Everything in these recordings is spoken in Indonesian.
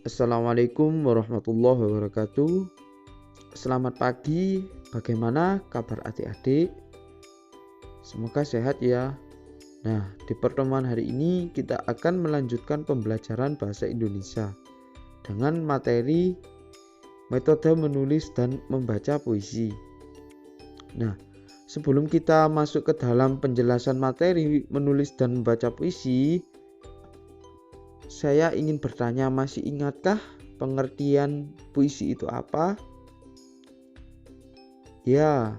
Assalamualaikum warahmatullahi wabarakatuh. Selamat pagi, bagaimana kabar adik-adik? Semoga sehat ya. Nah, di pertemuan hari ini kita akan melanjutkan pembelajaran bahasa Indonesia dengan materi metode menulis dan membaca puisi. Nah, sebelum kita masuk ke dalam penjelasan materi menulis dan membaca puisi, saya ingin bertanya, masih ingatkah pengertian puisi itu apa? Ya,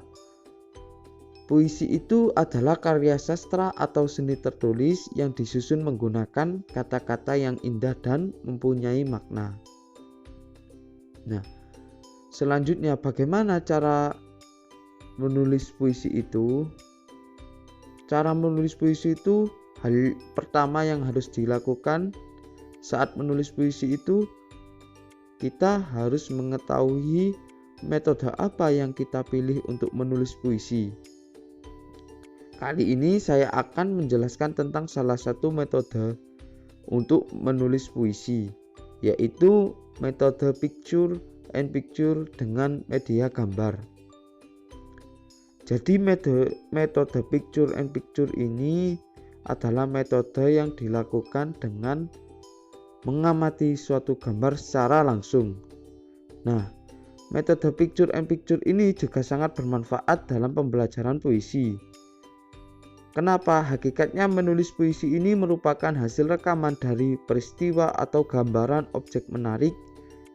puisi itu adalah karya sastra atau seni tertulis yang disusun menggunakan kata-kata yang indah dan mempunyai makna. Nah, selanjutnya bagaimana cara menulis puisi itu? Cara menulis puisi itu, hal pertama yang harus dilakukan saat menulis puisi itu, kita harus mengetahui metode apa yang kita pilih untuk menulis puisi. Kali ini saya akan menjelaskan tentang salah satu metode untuk menulis puisi, yaitu metode picture and picture dengan media gambar. Jadi metode picture and picture ini adalah metode yang dilakukan dengan mengamati suatu gambar secara langsung. Nah, metode picture and picture ini juga sangat bermanfaat dalam pembelajaran puisi. Kenapa? Hakikatnya menulis puisi ini merupakan hasil rekaman dari peristiwa atau gambaran objek menarik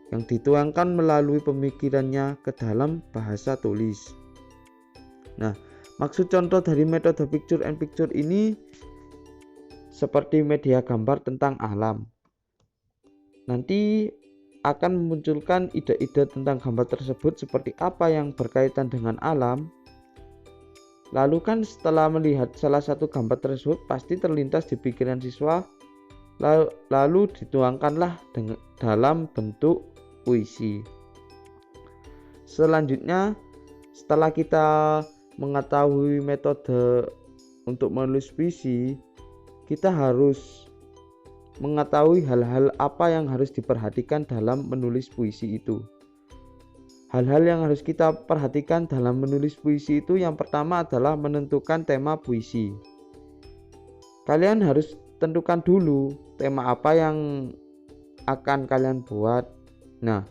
yang dituangkan melalui pemikirannya ke dalam bahasa tulis. Nah, maksud contoh dari metode picture and picture ini seperti media gambar tentang alam. Nanti akan memunculkan ide-ide tentang gambar tersebut seperti apa yang berkaitan dengan alam. Lalu kan setelah melihat salah satu gambar tersebut pasti terlintas di pikiran siswa, lalu dituangkanlah dalam bentuk puisi. Selanjutnya, setelah kita mengetahui metode untuk menulis puisi, kita harus mengetahui hal-hal apa yang harus diperhatikan dalam menulis puisi itu. Hal-hal yang harus kita perhatikan dalam menulis puisi itu, yang pertama adalah menentukan tema puisi. Kalian harus tentukan dulu tema apa yang akan kalian buat. Nah,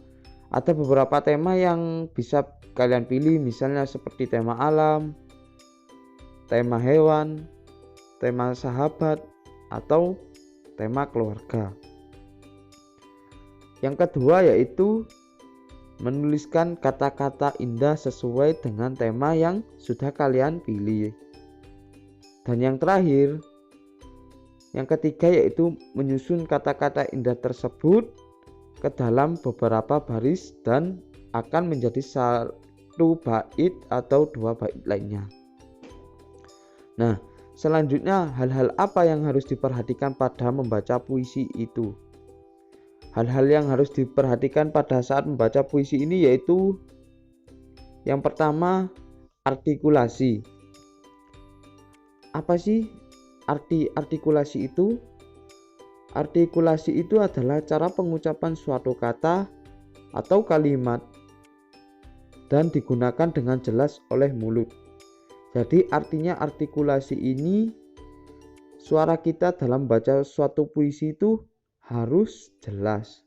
ada beberapa tema yang bisa kalian pilih, misalnya seperti tema alam, tema hewan, tema sahabat, atau tema keluarga. Yang kedua yaitu menuliskan kata-kata indah sesuai dengan tema yang sudah kalian pilih. Dan yang terakhir, yang ketiga yaitu menyusun kata-kata indah tersebut ke dalam beberapa baris dan akan menjadi satu bait atau dua bait lainnya. Nah, selanjutnya, hal-hal apa yang harus diperhatikan pada membaca puisi itu? Hal-hal yang harus diperhatikan pada saat membaca puisi ini yaitu yang pertama, artikulasi. Apa sih arti artikulasi itu? Artikulasi itu adalah cara pengucapan suatu kata atau kalimat dan digunakan dengan jelas oleh mulut. Jadi artinya artikulasi ini, suara kita dalam baca suatu puisi itu harus jelas.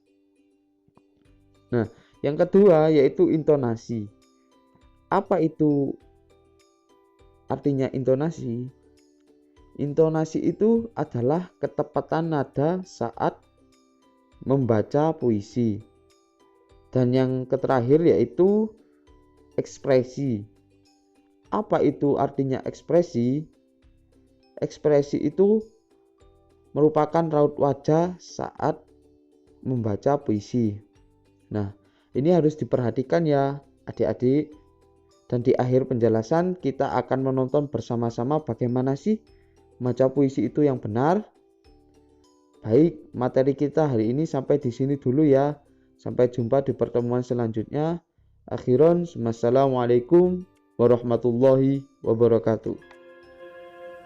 Nah, yang kedua yaitu intonasi. Apa itu artinya intonasi? Intonasi itu adalah ketepatan nada saat membaca puisi. Dan yang terakhir yaitu ekspresi. Apa itu artinya ekspresi? Ekspresi itu merupakan raut wajah saat membaca puisi. Nah, ini harus diperhatikan ya adik-adik. Dan di akhir penjelasan kita akan menonton bersama-sama bagaimana sih membaca puisi itu yang benar. Baik, materi kita hari ini sampai di sini dulu ya. Sampai jumpa di pertemuan selanjutnya. Akhiron, wassalamualaikum warahmatullahi wabarakatuh.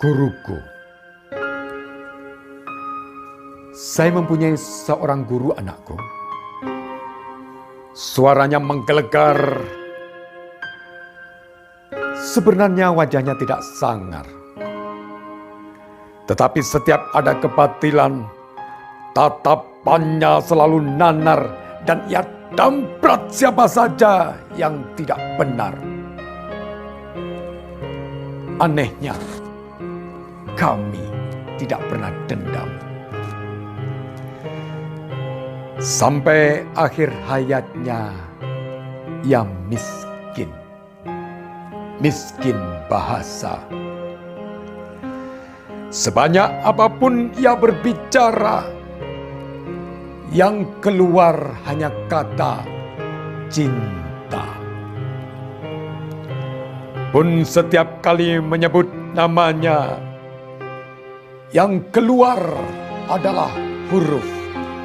Guruku. Saya mempunyai seorang guru anakku. Suaranya menggelegar. Sebenarnya wajahnya tidak sangar. Tetapi setiap ada kebatilan, tatapannya selalu nanar dan ia damprat siapa saja yang tidak benar. Anehnya, kami tidak pernah dendam. Sampai akhir hayatnya, ia miskin. Miskin bahasa. Sebanyak apapun ia berbicara, yang keluar hanya kata cinta. Pun setiap kali menyebut namanya, yang keluar adalah huruf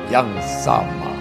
yang sama.